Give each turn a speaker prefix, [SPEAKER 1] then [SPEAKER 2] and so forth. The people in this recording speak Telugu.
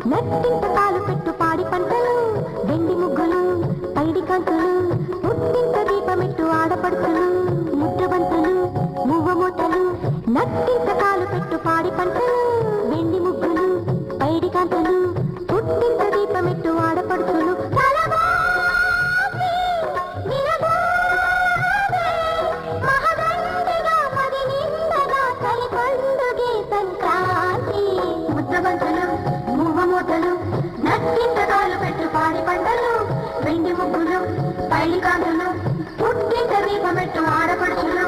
[SPEAKER 1] నట్టింట కాలు పెట్టు పాడి పంటలు వెండి ముగ్గులు పైడి కాంతులు పుట్టింట దీపమెట్టు ఆడపడుతులు ముద్దబంతులు మువ్వ మూతలు నట్టింట కాలు పెట్టు పాడి పంటలు వెండి ముగ్గులు పైడి కాంతులు పుట్టింట దీపమెట్టు ఆడపడుతులు నట్టింటకాలు పెట్టు పాడి పంటలు వెండి ముగ్గులు పైలి కాంతులు పుట్టింట దీపమెట్టు ఆడపడుచులు